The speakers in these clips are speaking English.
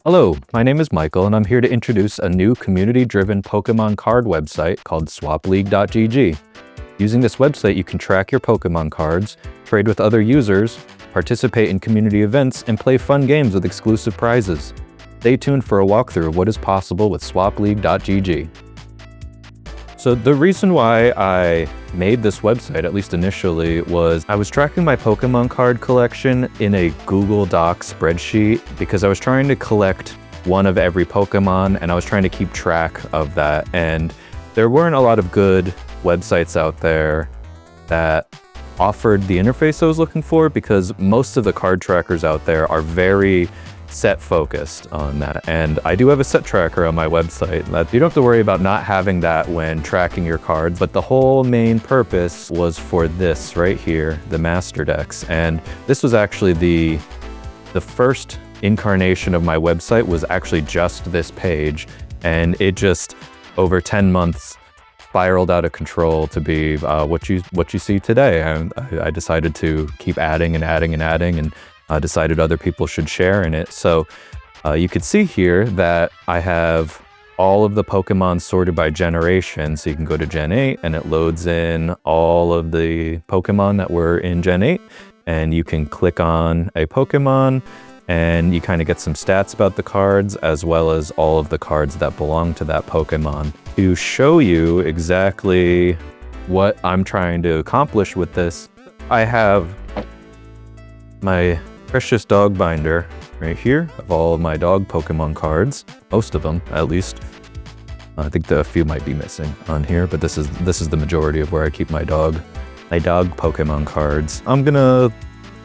Hello, my name is Michael, and I'm here to introduce a new community-driven Pokemon card website called swapleague.gg. Using this website, you can track your Pokemon cards, trade with other users, participate in community events, and play fun games with exclusive prizes. Stay tuned for a walkthrough of what is possible with swapleague.gg. So the reason why I made this website, at least initially, was I was tracking my Pokemon card collection in a Google Docs spreadsheet because I was trying to collect one of every Pokemon and I was trying to keep track of that. And there weren't a lot of good websites out there that offered the interface I was looking for because most of the card trackers out there are very set focused on that. And I do have a set tracker on my website. You don't have to worry about not having that when tracking your cards, but the whole main purpose was for this right here, the Master Decks. And this was actually the first incarnation of my website was actually just this page. And it just, over 10 months, spiraled out of control to be what you see today. And I decided to keep adding and adding and adding, and decided other people should share in it. So you could see here that I have all of the Pokemon sorted by generation. So you can go to Gen 8 and it loads in all of the Pokemon that were in Gen 8. And you can click on a Pokemon and you kind of get some stats about the cards as well as all of the cards that belong to that Pokemon. To show you exactly what I'm trying to accomplish with this, I have my precious dog binder right here of all of my dog Pokemon cards, most of them at least. I think a few might be missing on here, but this is the majority of where I keep my dog Pokemon cards. I'm gonna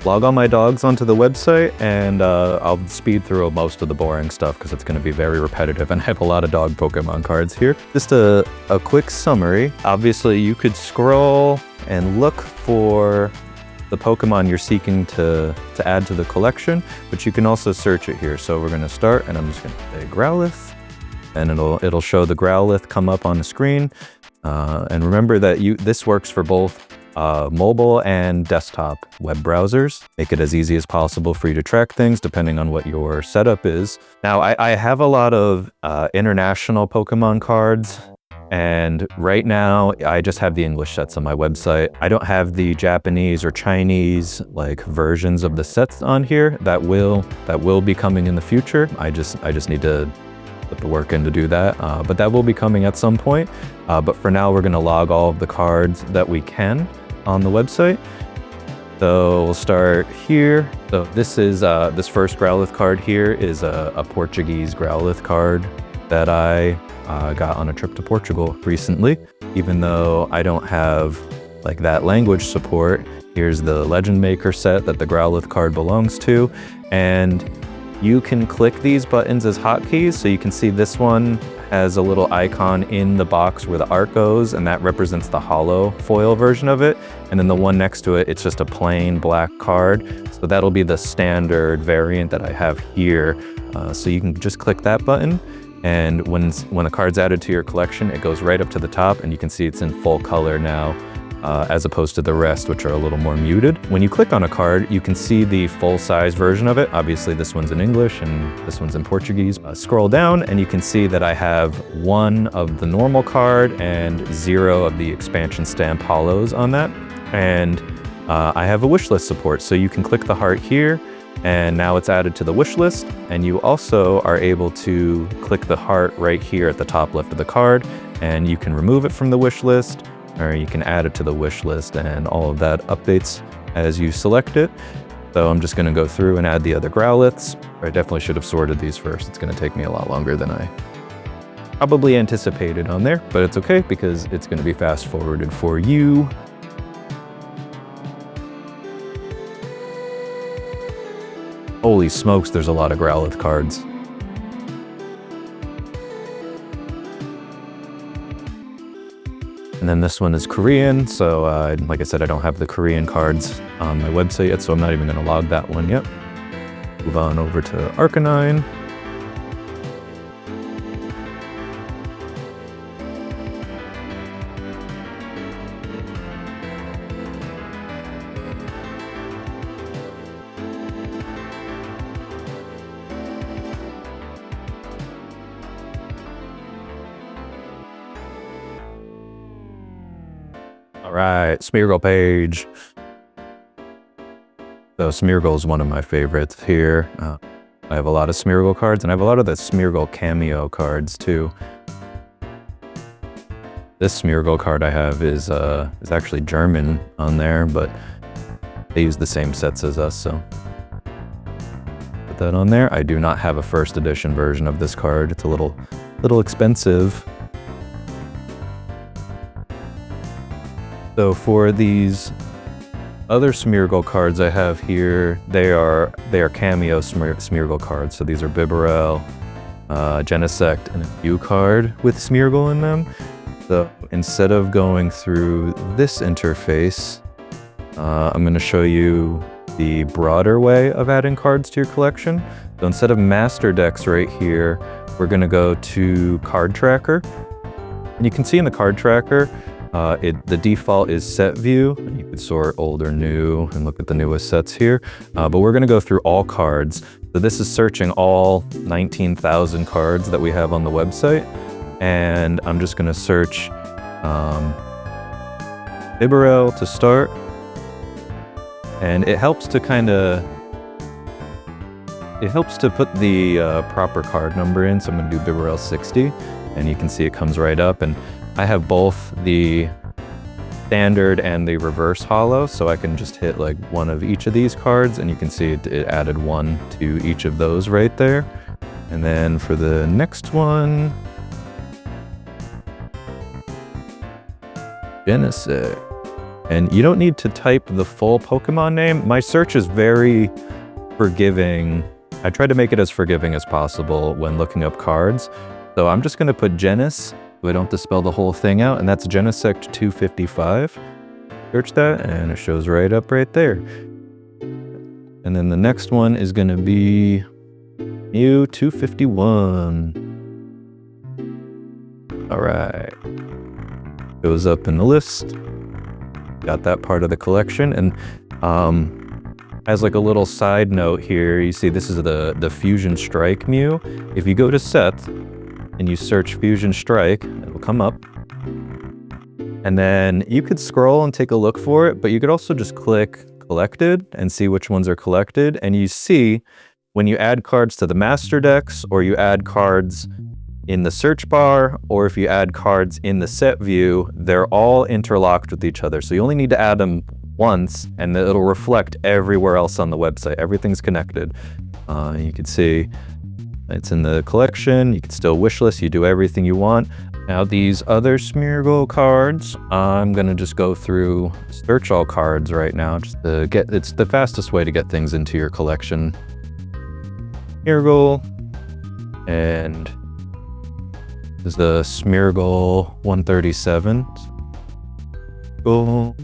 log all my dogs onto the website and I'll speed through most of the boring stuff because it's gonna be very repetitive and I have a lot of dog Pokemon cards here. Just a quick summary. Obviously you could scroll and look for the Pokemon you're seeking to add to the collection, but you can also search it here. So we're gonna start and I'm just gonna say Growlithe and it'll show the Growlithe come up on the screen. And remember that this works for both mobile and desktop web browsers. Make it as easy as possible for you to track things depending on what your setup is. Now I have a lot of international Pokemon cards. And right now, I just have the English sets on my website. I don't have the Japanese or Chinese versions of the sets on here that will be coming in the future. I just need to put the work in to do that. But that will be coming at some point. But for now, we're gonna log all of the cards that we can on the website. So we'll start here. So this is this first Growlithe card here is a Portuguese Growlithe card that I got on a trip to Portugal recently. Even though I don't have that language support, here's the Legend Maker set that the Growlithe card belongs to. And you can click these buttons as hotkeys. So you can see this one has a little icon in the box where the art goes, and that represents the holo foil version of it. And then the one next to it, it's just a plain black card. So that'll be the standard variant that I have here. So you can just click that button. And when the card's added to your collection, it goes right up to the top and you can see it's in full color now, as opposed to the rest, which are a little more muted. When you click on a card, you can see the full-size version of it. Obviously, this one's in English and this one's in Portuguese. Scroll down and you can see that I have 1 of the normal card and 0 of the expansion stamp holos on that. And I have a wish list support, so you can click the heart here and now it's added to the wish list. And you also are able to click the heart right here at the top left of the card, and you can remove it from the wish list, or you can add it to the wish list, and all of that updates as you select it. So I'm just gonna go through and add the other Growliths. I definitely should have sorted these first. It's gonna take me a lot longer than I probably anticipated on there, but it's okay because it's gonna be fast forwarded for you. Holy smokes, there's a lot of Growlithe cards. And then this one is Korean, so like I said, I don't have the Korean cards on my website yet, so I'm not even gonna log that one yet. Move on over to Arcanine. Right, Smeargle page. So Smeargle is one of my favorites here. I have a lot of Smeargle cards, and I have a lot of the Smeargle cameo cards too. This Smeargle card I have is actually German on there, but they use the same sets as us, so put that on there. I do not have a first edition version of this card. It's a little expensive. So for these other Smeargle cards I have here, they are cameo Smeargle cards. So these are Bibarel, Genesect, and a Mew card with Smeargle in them. So instead of going through this interface, I'm going to show you the broader way of adding cards to your collection. So instead of Master Decks right here, we're going to go to Card Tracker. And you can see in the Card Tracker, the default is set view. You can sort old or new and look at the newest sets here. But we're going to go through all cards. So this is searching all 19,000 cards that we have on the website. And I'm just going to search Bibarel to start. And it helps to put the proper card number in. So I'm going to do Bibarel 60. And you can see it comes right up. And I have both the standard and the reverse holo, so I can just hit like one of each of these cards, and you can see it added one to each of those right there. And then for the next one, Genesect. And you don't need to type the full Pokemon name. My search is very forgiving. I try to make it as forgiving as possible when looking up cards. So I'm just going to put Genis, so I don't have to spell the whole thing out, and that's Genesect 255. Search that, and it shows right up right there. And then the next one is going to be Mew 251. All right. Goes up in the list. Got that part of the collection, and as like a little side note here, you see this is the Fusion Strike Mew. If you go to Seth and you search Fusion Strike, it'll come up. And then you could scroll and take a look for it, but you could also just click Collected and see which ones are collected. And you see when you add cards to the Master Decks, or you add cards in the search bar, or if you add cards in the set view, they're all interlocked with each other. So you only need to add them once, and it'll reflect everywhere else on the website. Everything's connected. You can see it's in the collection. You can still wishlist. You do everything you want. Now these other Smeargle cards, I'm gonna just go through search all cards right now. It's the fastest way to get things into your collection. Smeargle, and this is the Smeargle 137. Cool.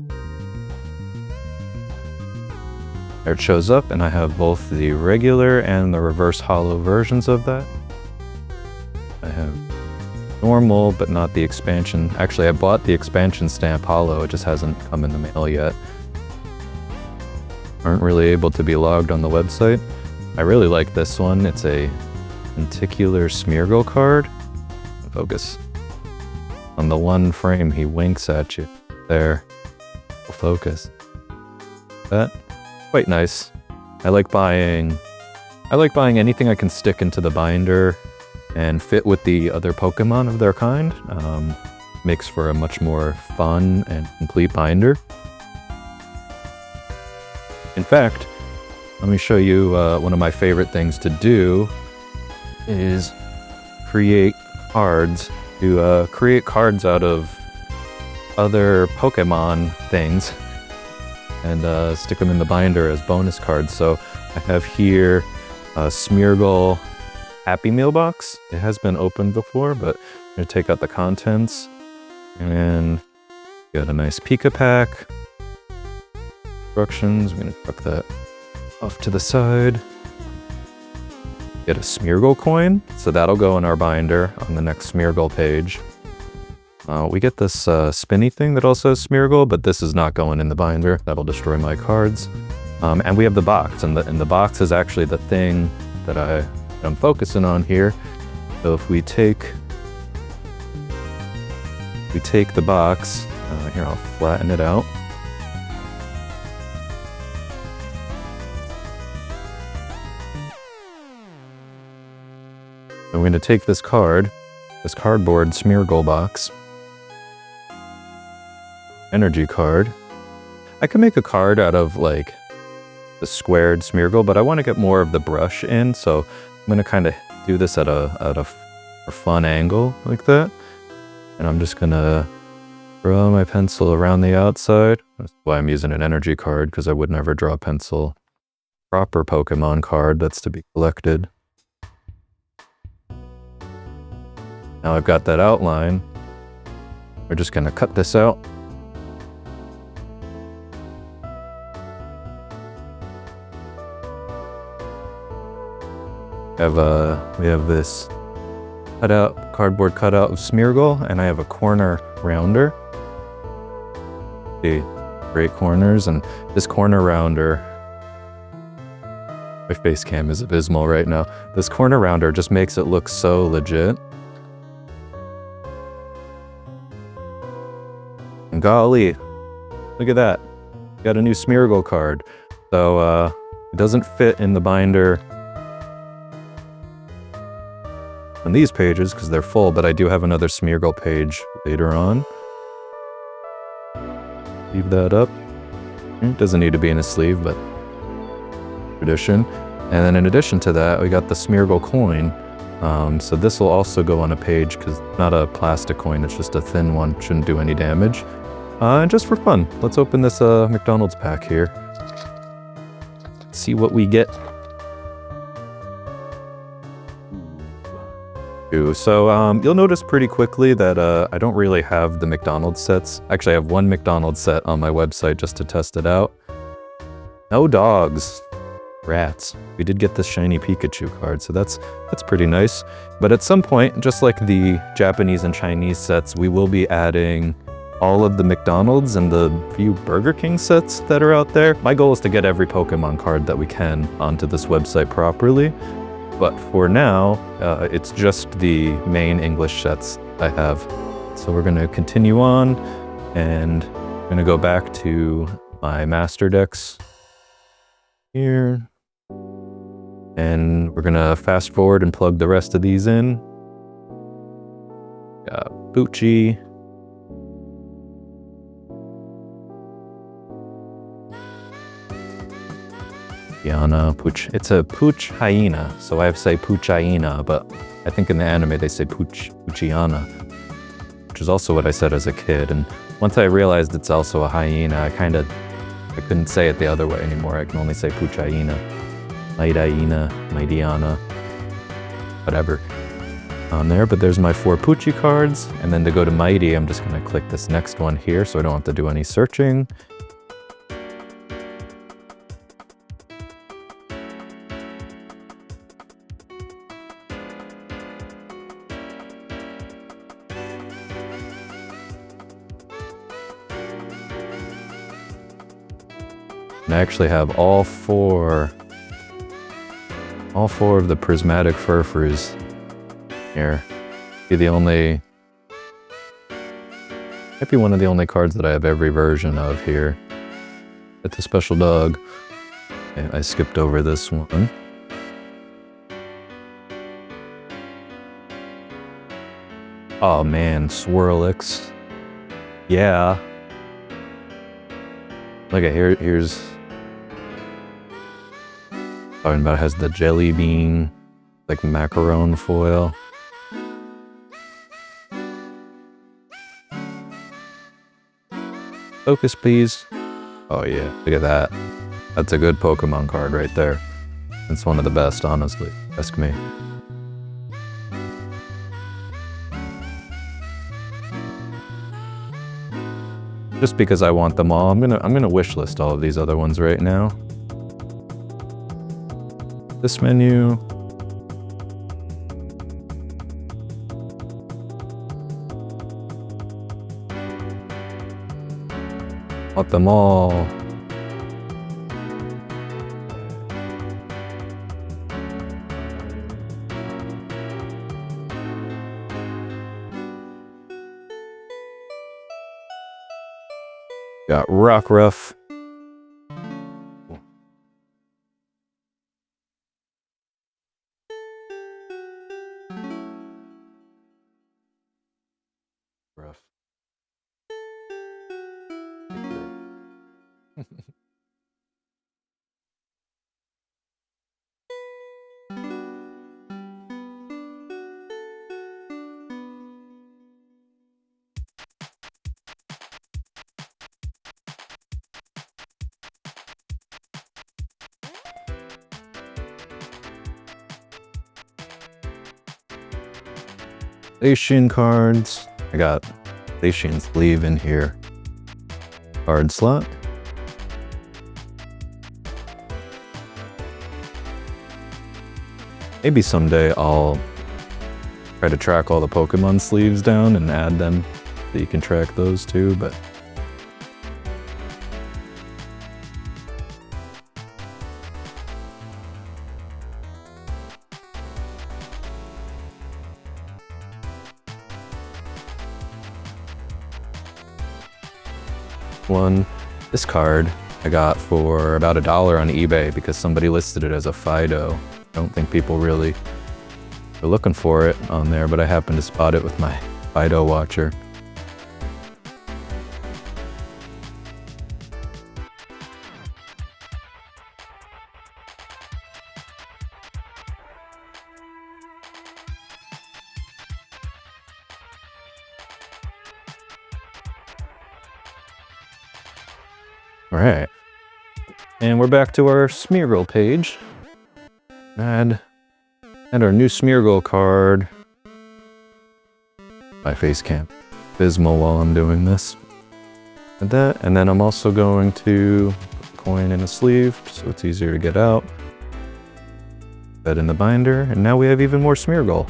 There it shows up, and I have both the regular and the reverse holo versions of that. I have normal, but not the expansion. Actually, I bought the expansion stamp holo, it just hasn't come in the mail yet. Aren't really able to be logged on the website. I really like this one. It's a lenticular Smeargle card. Focus. On the one frame, he winks at you. There. Focus. That. Quite nice. I like buying anything I can stick into the binder and fit with the other Pokemon of their kind. Makes for a much more fun and complete binder. In fact, let me show you one of my favorite things to do is create cards. Create cards out of other Pokemon things and stick them in the binder as bonus cards. So I have here a Smeargle Happy Meal box. It has been opened before, but I'm going to take out the contents and got a nice Pika pack. Instructions, I'm going to tuck that off to the side. Get a Smeargle coin, so that'll go in our binder on the next Smeargle page. We get this spinny thing that also has Smeargle, but this is not going in the binder. That'll destroy my cards. And we have the box, and the box is actually the thing that I'm focusing on here. So if we take the box Here, I'll flatten it out. I'm going to take this cardboard Smeargle box, energy card. I can make a card out of like the squared Smeargle, but I want to get more of the brush in, so I'm going to kind of do this at a fun angle like that. And I'm just going to draw my pencil around the outside. That's why I'm using an energy card, because I would never draw a pencil. Proper Pokemon card that's to be collected. Now I've got that outline. We're just going to cut this out. We have this cardboard cutout of Smeargle, and I have a corner rounder. See, great corners, and this corner rounder, my face cam is abysmal right now. This corner rounder just makes it look so legit. And golly, look at that. Got a new Smeargle card. So it doesn't fit in the binder on these pages because they're full, but I do have another Smeargle page later on. Leave that up. It doesn't need to be in a sleeve, but tradition. And then in addition to that, we got the Smeargle coin. So this will also go on a page because it's not a plastic coin, it's just a thin one. Shouldn't do any damage. And just for fun, let's open this McDonald's pack here. See what we get. So you'll notice pretty quickly that I don't really have the McDonald's sets. Actually, I have one McDonald's set on my website just to test it out. No dogs. Rats. We did get this shiny Pikachu card, so that's pretty nice. But at some point, just like the Japanese and Chinese sets, we will be adding all of the McDonald's and the few Burger King sets that are out there. My goal is to get every Pokemon card that we can onto this website properly. But for now, it's just the main English sets I have. So we're going to continue on, and I'm going to go back to my master decks here. And we're going to fast forward and plug the rest of these in. Got Poochie. Pooch. It's a Pooch hyena, so I say Pooch hyena, but I think in the anime they say Poochiana, which is also what I said as a kid. And once I realized it's also a hyena, I couldn't say it the other way anymore. I can only say Pooch hyena, Mightyena, Mightyana, whatever on there. But there's my 4 Poochie cards, and then to go to Mighty, I'm just going to click this next one here so I don't have to do any searching. And I actually have all four of the prismatic Furfrus here. Might be one of the only cards that I have every version of here. It's a special dog. Okay, I skipped over this one. Oh man, Swirlix. Yeah. Look at here's talking about it has the jelly bean, like macaron foil. Focus, please. Oh yeah, look at that. That's a good Pokemon card right there. It's one of the best, honestly. Ask me. Just because I want them all, I'm gonna wish list all of these other ones right now. This menu. Want them all. Got Rockruff. Rough. Station cards. I got station sleeve in here. Card slot. Maybe someday I'll try to track all the Pokemon sleeves down and add them so you can track those too, but this card I got for about $1 on eBay because somebody listed it as a Fido. I don't think people really are looking for it on there, but I happened to spot it with my Fido watcher. All right, and we're back to our Smeargle page. Add our new Smeargle card. My face cam abysmal while I'm doing this. And that, and then I'm also going to put the coin in a sleeve so it's easier to get out. That in the binder, and now we have even more Smeargle.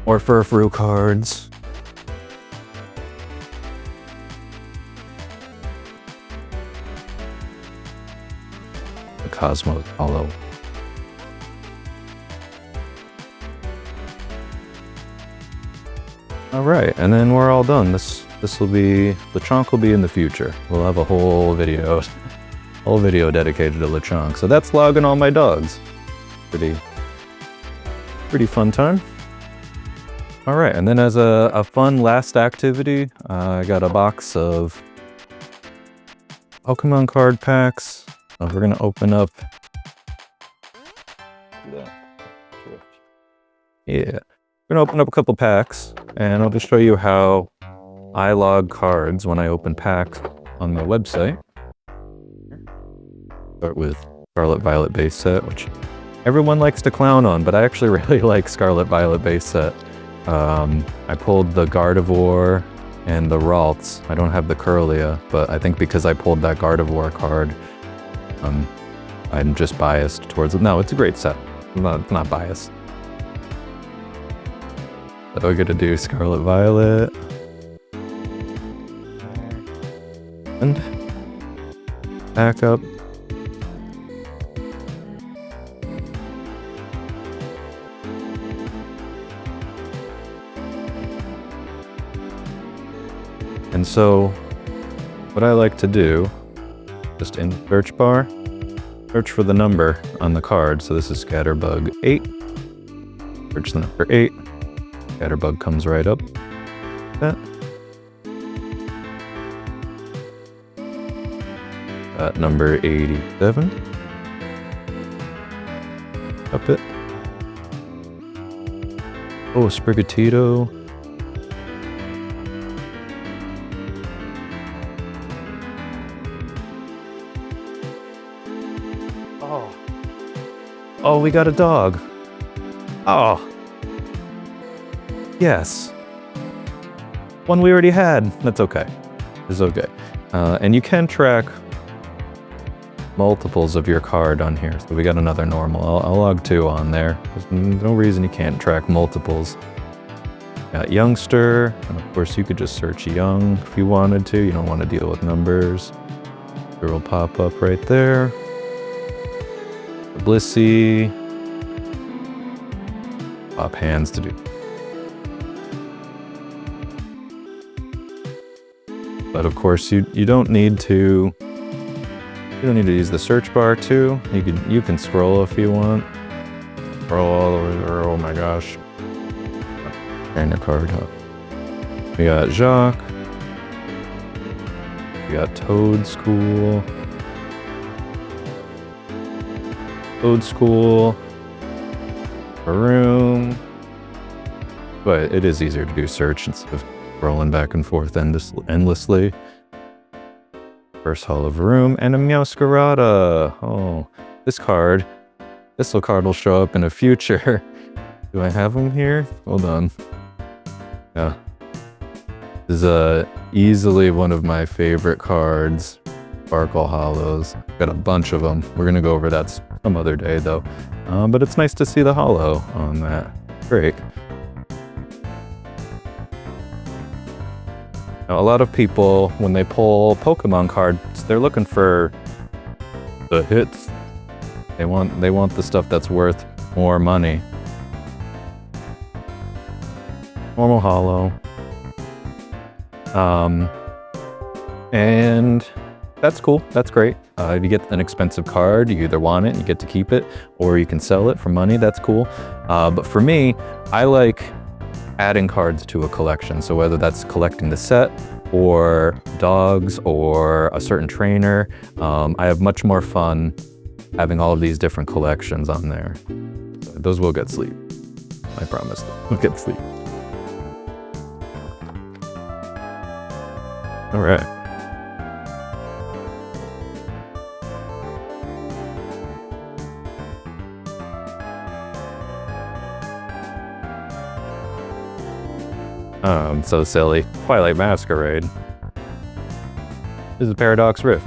More Furfrou cards. The Cosmos Hollow. All right, and then we're all done. This will be, Lechonk will be in the future. We'll have a whole video dedicated to Lechonk. So that's logging all my dogs. Pretty fun time. All right, and then as a fun last activity, I got a box of Pokemon card packs. We're gonna open up. Yeah, we're gonna open up a couple packs, and I'll just show you how I log cards when I open packs on the website. Start with Scarlet Violet base set, which everyone likes to clown on, but I actually really like Scarlet Violet base set. I pulled the Gardevoir and the Ralts. I don't have the Curlia, but I think because I pulled that Gardevoir card, I'm just biased towards it. No, it's a great set. I'm not biased. So we're gonna do Scarlet Violet. And back up. And so, what I like to do, just in search bar, search for the number on the card. So this is Scatterbug 8. Search the number 8. Scatterbug comes right up. That. Number 87. Up it. Oh, Sprigatito. Oh, we got a dog. Oh. Yes. One we already had. That's okay. It's okay. And you can track multiples of your card on here. So we got another normal. I'll log 2 on there. There's no reason you can't track multiples. Got Youngster. And of course, you could just search Young if you wanted to. You don't want to deal with numbers. It will pop up right there. Blissey. Pop hands to do But of course, you don't need to. You don't need to use the search bar too. You can scroll if you want. Scroll all the way there. Oh my gosh. Turn your card up. We got Jacques. We got Toad School. Toad School. Room. But it is easier to do search instead of scrolling back and forth endlessly. First Hall of Room and a Meowscarada. Oh, this card will show up in a future. Do I have them here? Hold on. Yeah. This is easily one of my favorite cards. Sparkle Hollows. Got a bunch of them. We're gonna go over that some other day though. But it's nice to see the holo on that. Great. Now, a lot of people, when they pull Pokemon cards, they're looking for the hits. They want the stuff that's worth more money. Normal holo. And that's cool. That's great. If you get an expensive card, you either want it, you get to keep it, or you can sell it for money. That's cool. But for me, I like adding cards to a collection. So whether that's collecting the set or dogs or a certain trainer, I have much more fun having all of these different collections on there. Those will get sleep. I promise. We'll get sleep. All right. Oh, I'm so silly. Twilight Masquerade. This is Paradox Rift.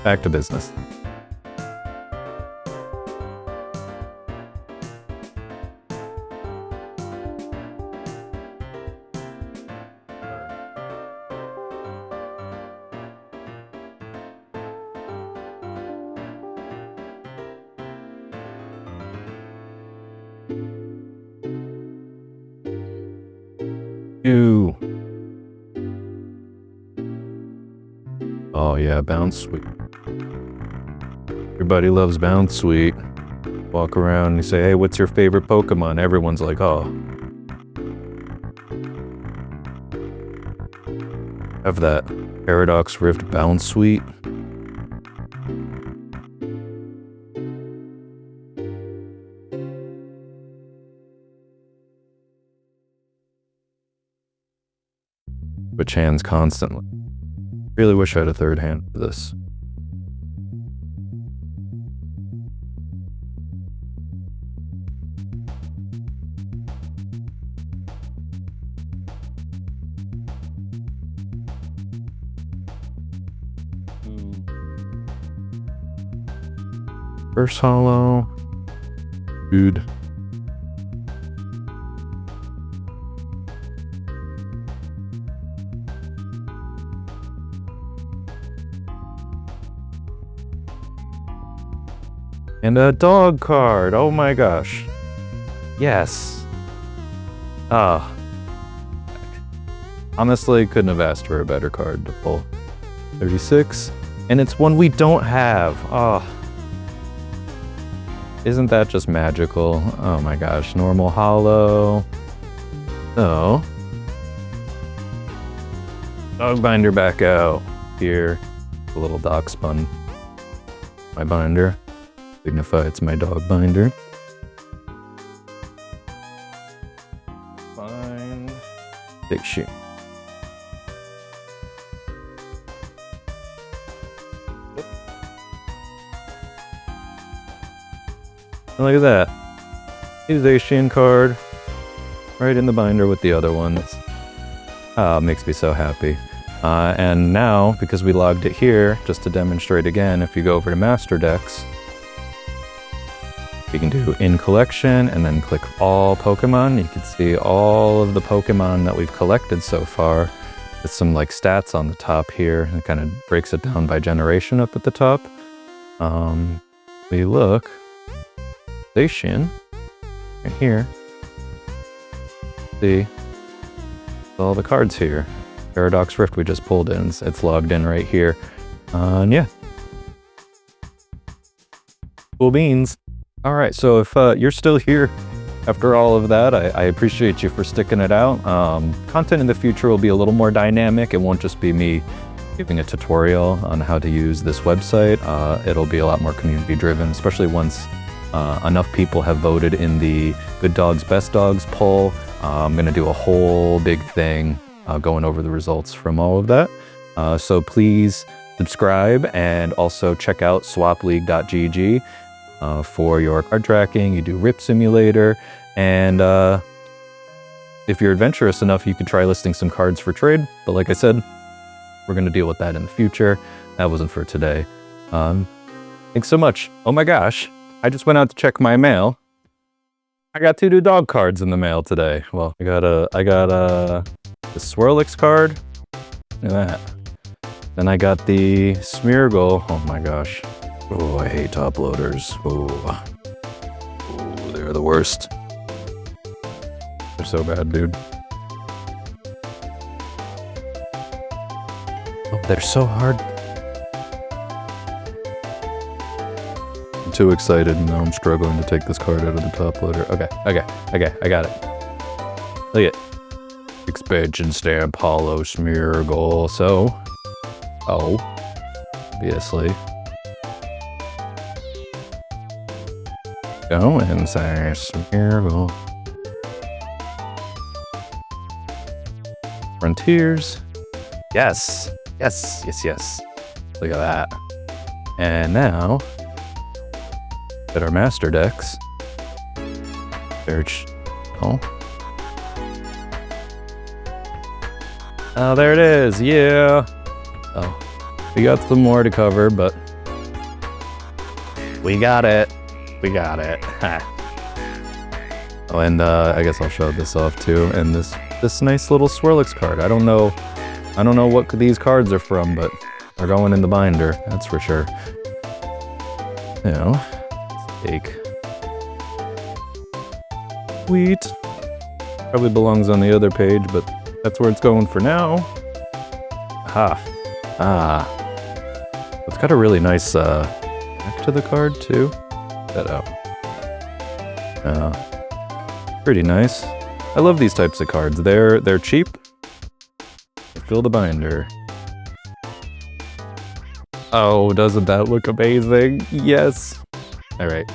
Back to business. Ew. Oh yeah, Bounce Sweet. Everybody loves Bounce Sweet. Walk around and you say, hey, what's your favorite Pokemon? Everyone's like, oh. Have that Paradox Rift Bounce Sweet. Switch hands constantly. Really wish I had a third hand for this. First holo. Dude. And a dog card. Oh my gosh. Yes. Ah. Honestly, couldn't have asked for a better card to pull. 36. And it's one we don't have. Oh. Isn't that just magical? Oh my gosh. Normal holo. So. Dog binder back out. Here. A little dock spun. My binder. Signify it's my dog binder. Bind. Big shit. And look at that. Here's the Asian card. Right in the binder with the other ones. Oh, it makes me so happy. And now, because we logged it here, just to demonstrate again, if you go over to Master Decks, you can do in collection and then click all Pokemon. You can see all of the Pokemon that we've collected so far with some like stats on the top here. It kind of breaks it down by generation up at the top. we look, station, right here, see all the cards here. Paradox Rift we just pulled in, it's logged in right here. And yeah. Cool beans. All right, so if you're still here after all of that, I appreciate you for sticking it out. Content in the future will be a little more dynamic. It won't just be me giving a tutorial on how to use this website. It'll be a lot more community driven, especially once enough people have voted in the Good Dogs, Best Dogs poll. I'm gonna do a whole big thing going over the results from all of that. So please subscribe and also check out swapleague.gg for your card tracking. You do Rip Simulator, and if you're adventurous enough, you can try listing some cards for trade. But like I said, we're gonna deal with that in the future. That wasn't for today. Thanks so much. Oh my gosh, I just went out to check my mail. I got 2 new dog cards in the mail today. Well, I got the Swirlix card. Look at that. Then I got the Smeargle. Oh my gosh. Oh, I hate top loaders. Oh, they're the worst. They're so bad, dude. Oh, they're so hard. I'm too excited, and now I'm struggling to take this card out of the top loader. Okay, I got it. Look at expansion stamp hollow Smeargle. So, obviously. Go and say Smeargle. Frontiers. Yes. Look at that. And now, at our master decks. Search. Oh, there it is. Yeah. Oh, we got some more to cover, but we got it. Oh, and I guess I'll show this off too. And this nice little Swirlix card. I don't know what these cards are from, but they're going in the binder. That's for sure. You know, take. Sweet. Probably belongs on the other page, but that's where it's going for now. It's got a really nice back to the card too. Check that out. Pretty nice. I love these types of cards. They're cheap. Fill the binder. Oh, doesn't that look amazing? Yes. All right.